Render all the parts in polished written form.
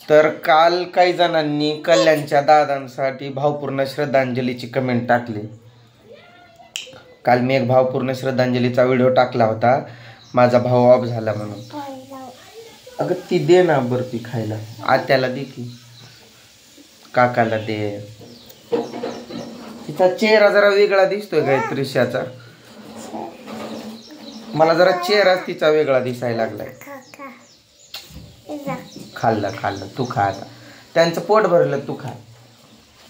तर काल काही जणांनी कल्याणच्या दादांसाठी भावपूर्ण श्रद्धांजलीची कमेंट टाकली. काल मी एक भावपूर्ण श्रद्धांजलीचा व्हिडिओ टाकला होता, माझा भाऊ ऑफ झाला म्हणून. अगं ती दे ना बर्फी खायला, आत्याला दे की, काकाला दे. तिचा चेहरा जरा वेगळा दिसतोय काय त्रिशाचा, मला जरा चेहरा तिचा वेगळा दिसायला लागलाय. खाल्लं खाल्लं, तू खा आता, त्यांचं पोट भरलं तू खा.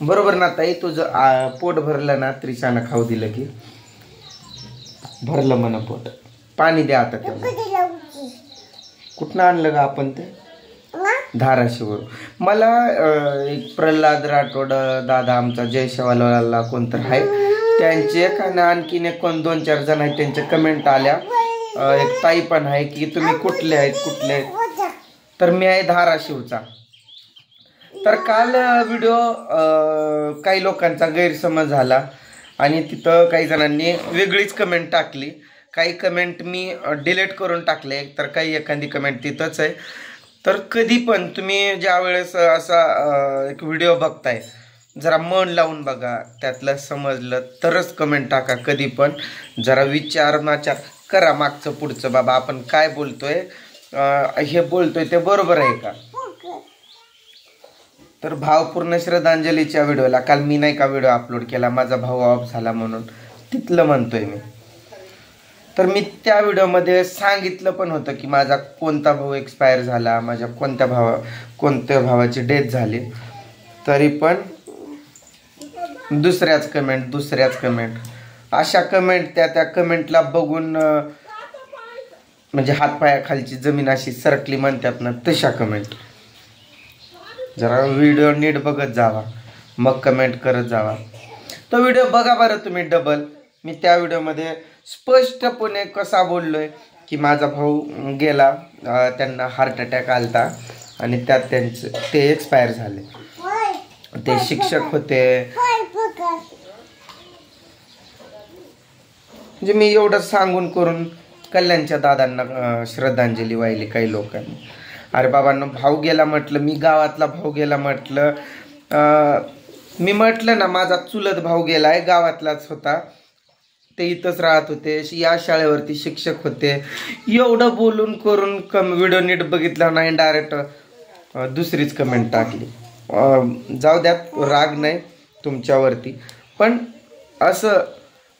बरोबर ना ताई, तुझं पोट भरलं ना, त्रिशानं खाऊ दिलं की भरलं म्हणा पोट. पाणी द्या आता त्याला. कुठनं आणलं का आपण ते? धाराशिवरून. मला एक प्रल्हाद राठोड दादा आमचा जयशवाला कोणतर आहे, त्यांचे आणखीन एक 2-4 जण आहेत, त्यांच्या कमेंट आल्या. एक ताई पण आहे की तुम्ही कुठले आहेत कुठले, तर मी आहे धाराशिवचा. तर काल व्हिडिओ काही लोकांचा गैरसमज झाला आणि तिथं काही जणांनी वेगळीच कमेंट टाकली. काही कमेंट मी डिलीट करून टाकले, तर काही एखादी कमेंट तिथंच आहे. तर कधी पण तुम्ही ज्या वेळेस असा एक व्हिडिओ बघताय, जरा मन लावून बघा, त्यातलं समजलं तरच कमेंट टाका. कधी पण जरा विचार करा मागचं पुढचं, बाबा आपण काय बोलतोय, हे बोलतोय ते बरोबर आहे का. तर भावपूर्ण श्रद्धांजलीच्या व्हिडिओला काल मी नाही का व्हिडिओ अपलोड केला, माझा भाऊ ऑफ झाला म्हणून, तिथलं म्हणतोय मी. तर मी त्या व्हिडिओमध्ये सांगितलं पण होतं की माझा कोणता भाऊ एक्सपायर झाला, माझ्या कोणत्या भावाची डेथ झाली. तरी पण दुसऱ्याच कमेंट अशा कमेंट, त्या कमेंटला बघून म्हणजे हातपायाखालची जमीन अशी सरकली म्हणतात ना, तशा कमेंट. जरा व्हिडिओ नीट बघत जावा, मग कमेंट करत जावा. तो व्हिडिओ बघा बरं तुम्ही डबल. मी त्या व्हिडिओमध्ये स्पष्टपणे कसा बोललोय की माझा भाऊ गेला, त्यांना हार्ट अटॅक आलता आणि त्यात ते एक्सपायर झाले. ते शिक्षक होते. म्हणजे मी एवढं सांगून करून कल्याणच्या दादांना श्रद्धांजली वाहिली काही लोकांनी. अरे बाबांनो, भाऊ गेला म्हटलं, मी गावातला भाऊ गेला म्हटलं, मी म्हटलं ना माझा चुलत भाऊ गेलाय, गावातलाच होता, ते इथंच राहत होते, या शाळेवरती शिक्षक होते. एवढं बोलून करून व्हिडिओ नीट बघितला नाही, डायरेक्ट दुसरीच कमेंट टाकली. जाऊ द्यात, राग नाही तुमच्यावरती, पण असं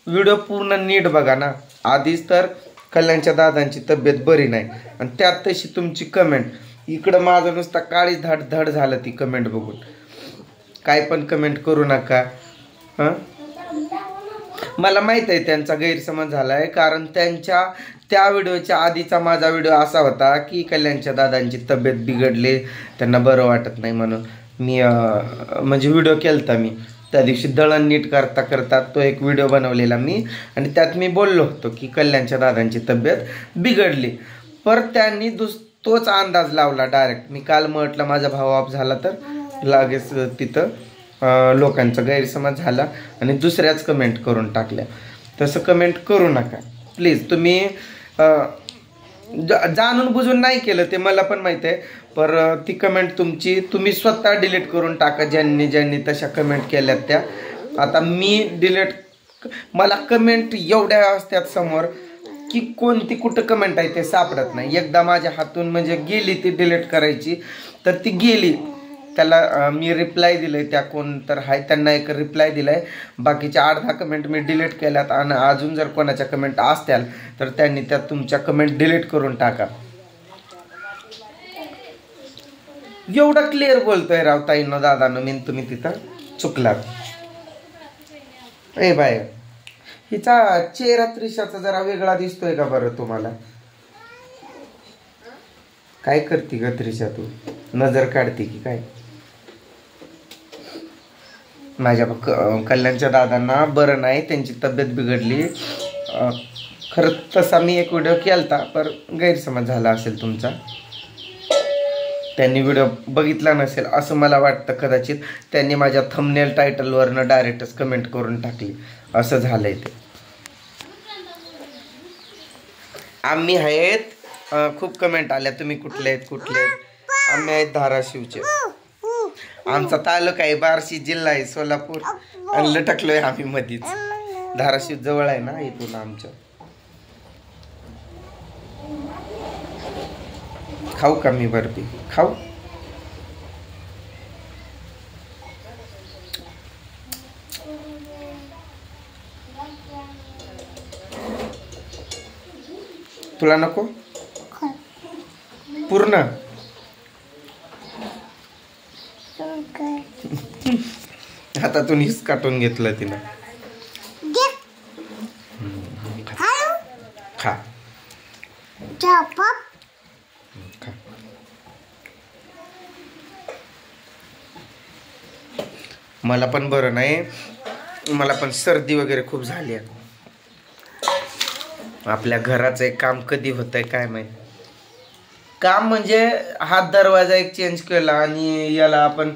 व्हिडिओ पूर्ण नीट बघा ना. आधीच तर कल्याणच्या दादांची तब्येत बरी नाही आणि त्यात तशी तुमची कमेंट. इकडं माझं नुसता काळीच धड झालं ती कमेंट बघून. काय पण कमेंट करू नका. मला माहित आहे त्यांचा गैरसमज झालाय, कारण त्यांच्या त्या व्हिडिओच्या आधीचा माझा व्हिडिओ असा होता की कल्याणच्या दादांची तब्येत बिघडली, त्यांना बरं वाटत नाही म्हणून मी म्हणजे व्हिडिओ केलता. मी त्या दिवशी दळण नीट करता तो एक व्हिडिओ बनवलेला मी, आणि त्यात मी बोललो होतो की कल्याणच्या दादांची तब्येत बिघडली. पर त्यांनी तोच अंदाज लावला डायरेक्ट. मी काल म्हटलं माझा भाऊ ऑफ झाला, तर लगेच तिथं लोकांचा गैरसमज झाला आणि दुसऱ्याच कमेंट करून टाकल्या. तसं कमेंट करू नका प्लीज. तुम्ही जाणून बुजून नाही केलं ते मला पण माहित आहे, पर ती कमेंट तुमची तुम्ही स्वतः डिलीट करून टाका, ज्यांनी तशा कमेंट केल्यात त्या. आता मी डिलीट, मला कमेंट एवढ्या असतात समोर की कोणती कुठं कमेंट आहे ते सापडत नाही. एकदा माझ्या हातून म्हणजे गेली ती डिलीट करायची, तर ती गेली. त्याला मी रिप्लाय दिलंय, त्या कोण तर आहे त्यांना एक रिप्लाय दिलाय. बाकीच्या 8-10 कमेंट मी डिलीट केल्यात, आणि अजून जर कोणाच्या कमेंट असत्याल तर त्यांनी त्या तुमच्या कमेंट डिलीट करून टाका. एवढं क्लिअर बोलतोय राव ताईंनो दादांनो, मी तुम्ही तिथं चुकलात. ए बाय, हिचा चेहरा त्रिशाचा जरा वेगळा दिसतोय का बरं तुम्हाला? काय करते ग त्रिशा, तू नजर काढते की काय? माझ्या कल्याणच्या दादांना बरं नाही, त्यांची तब्येत बिघडली. खरं तसा मी एक व्हिडिओ केलता, पण गैरसमज झाला असेल तुमचा. त्यांनी व्हिडिओ बघितला नसेल असं मला वाटतं. कदाचित त्यांनी माझ्या थंबनेल टायटलवरनं डायरेक्टच कमेंट करून टाकली, असं झालंय ते. आम्ही आहेत, खूप कमेंट आल्या तुम्ही कुठले आहेत. आम्ही आहेत धाराशिवचे. आमचा तालुका आहे बार्शी, जिल्हा आहे सोलापूर, आणि लटकलोय आम्ही मधीच. धाराशिव जवळ आहे ना इथून आमच्या. खाऊ का मी बर्फी? खाऊ. तुला नको पूर्ण? आता तू निस काटून घेतलं तिनं. खा. मला पण बरं नाही, मला पण सर्दी वगैरे खूप झाली आहे. आपल्या घराचं एक काम कधी होतंय काय माहित. काम म्हणजे हात दरवाजा एक चेंज केला आणि याला आपण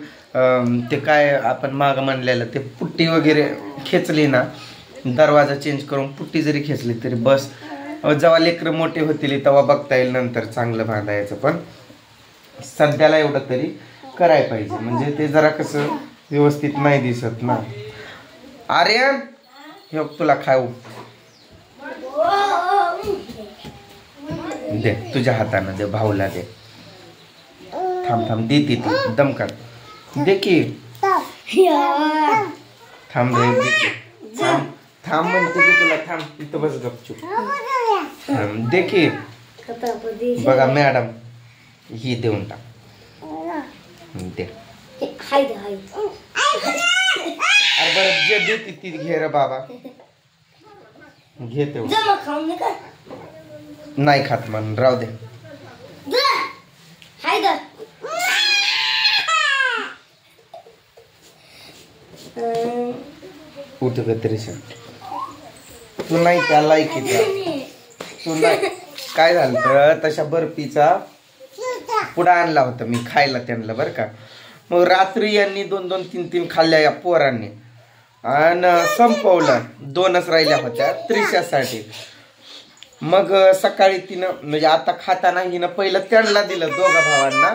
ते काय आपण माग म्हणलेलं ते पुट्टी वगैरे खेचली ना, दरवाजा चेंज करून पुट्टी जरी खेचली तरी बस. जेव्हा लेकरं मोठे होतील तेव्हा बघता येईल नंतर चांगलं बांधायचं. पण सध्याला एवढं तरी करायला पाहिजे, म्हणजे ते जरा कसं व्यवस्थित नाही दिसत ना. आर्यन हे तुला खाऊ दे, तुझ्या हाताने दे, भाऊला दे. थांब थांब दे ती दम कर दे की. थांब रे दे की. थांब म्हणते की तुला. थांब इथं बस गपचूप. दे की. बघा मॅडम ही देऊन टाक. दे. अरे बरं जे देते ती घे रे बाबा. घे तेवढं. नाही खात म्हणून राहू दे. उठ तरी तू नाही त्या लायकीचा. तू नाही काय झालं तर तशा बर्फीचा पुडा आणला होता मी खायला त्यांना बरं का. मग रात्री यांनी 2-2, 3-3 खाल्ल्या या पोरांनी आणि संपवलं. 2च राहिल्या होत्या त्रिशासाठी. मग सकाळी तिनं म्हणजे आता खाताना हिनं पहिलं त्यांना दिलं दोघा भावांना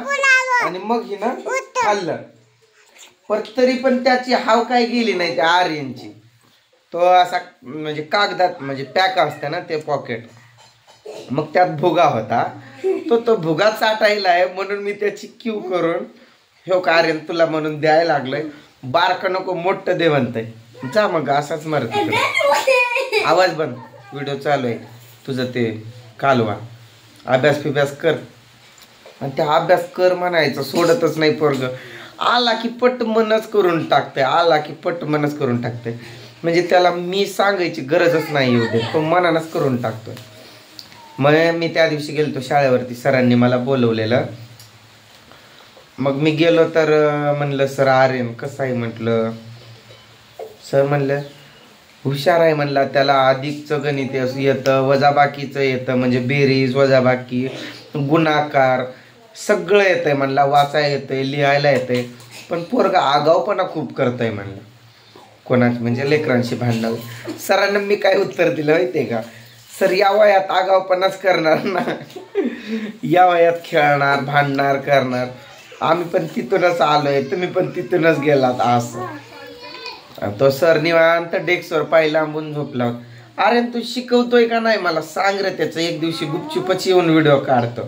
आणि मग हिनं खाल्लं. पण तरी पण त्याची हाव काय गेली नाही त्या आर्यनची. तो असा म्हणजे कागदात म्हणजे पॅक असते ना ते पॉकेट, मग त्यात भुगा होता. तो भुगा चाटायला आहे म्हणून मी त्याची क्यू करून हे का आर्यन तुला म्हणून द्यायला लागलंय. बारका नको मोठं दे म्हणतंय. जा मग असाच मरत. आवाज बंद, व्हिडिओ चालू आहे तुझं. ते कालवा अभ्यास फिभ्यास कर. आणि त्या अभ्यास कर म्हणायचं सोडतच नाही पोरग. आला की पट मनच करून टाकते. आला की पट मनच करून टाकते. म्हणजे त्याला मी सांगायची गरजच नाही येऊ दे, तो मनानच करून टाकतोय. मग मी त्या दिवशी गेलतो शाळेवरती, सरांनी मला बोलवलेलं. मग मी गेलो तर म्हणलं सर आर्यन कसं आहे म्हटलं. सर म्हणलं हुशार आहे म्हणला. त्याला अधिकचं गणित येतं, वजाबाकीचं येतं म्हणजे बेरीज वजाबाकी गुणाकार सगळं येतंय म्हणला. वाचायला येतंय, लिहायला येतंय. पण पोरगा आगाऊपणा खूप करतोय म्हणलं. कोणाची म्हणजे लेकरांशी भांडणं. सरांना मी काय उत्तर दिलं माहितीये का. सर या वयात आगाऊपणाच करणार ना, या वयात खेळणार भांडणार करणार. आम्ही पण तिथूनच आलोय, तुम्ही पण तिथूनच गेलात असं. तो सर निवांत डेस्कवर पाय लांबून झोपला. अरे तू शिकवतोय का नाही मला सांग रे. त्याचं एक दिवशी गुपचुपच येऊन व्हिडिओ काढतो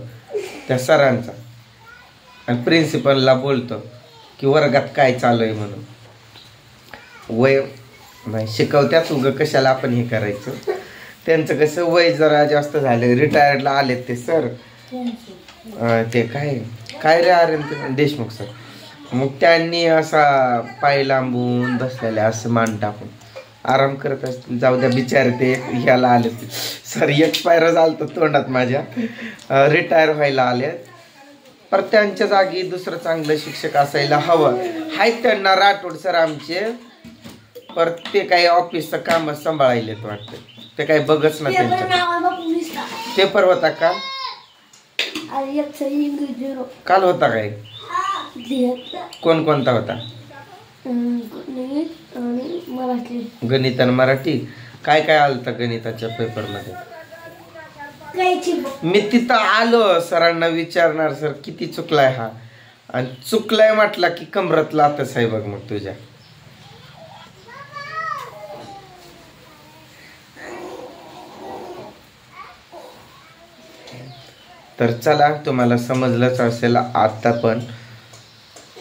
त्या सरांचा आणि प्रिन्सिपलला बोलतो की वर्गात काय चालू आहे म्हणून. वय नाही शिकवत्यात उगं कशाला आपण हे करायचं. त्यांचं कसं वय जरा जास्त झालं, रिटायर्डला आलेत ते सर. ते काय रे अरे देशमुख सर. मग त्यांनी असा पाय लांबून बसलेले असं मान टाकून आराम करत असतील. जाऊ द्या बिचारे ते ह्याला आले. सर एक्सपायर झालं तोंडात माझ्या. रिटायर व्हायला आले. पर त्यांच्या जागी दुसरं चांगलं शिक्षक असायला हवं. आहेत त्यांना राठोड सर आमचे. पर ते काही ऑफिसचं काम सांभाळायलेत वाटतं. ते काही बघच ना त्यांच्या. पेपर होता का काल होता काय. कोणता होता. गणित आणि मराठी. काय काय आलं गणिताच्या पेपर मध्ये. मी तिथं आलो सरांना विचारणार सर किती चुकलाय हा. आणि चुकलाय म्हटला की कमरत लातच आहे बघ मग तुझ्या. तर चला, तुम्हाला समजलंच असेल आता, पण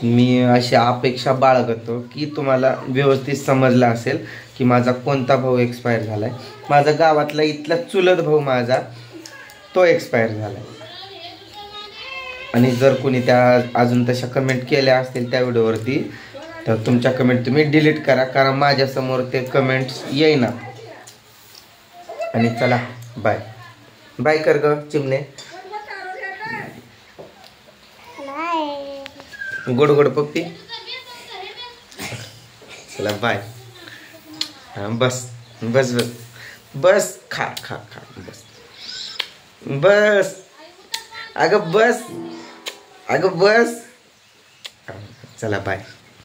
मी अशी अपेक्षा बाळगतो की तुम्हाला व्यवस्थित समजलं असेल की माझा कोणता भाऊ एक्सपायर झालाय. माझा गावातला इथला चुलत भाऊ माझा तो एक्सपायर झालाय. आणि जर कोणी त्या अजून तशा कमेंट केल्या असतील त्या व्हिडिओवरती, तर तुमच्या कमेंट तुम्ही डिलीट करा, कारण माझ्यासमोर ते कमेंट्स येईना. आणि चला, बाय बाय कर ग चिमणे. गोड गोड पप्पी. चला बाय. हां बस बस बस बस, खा खा खा, बस बस, अगं बस, अगं बस. चला बाय.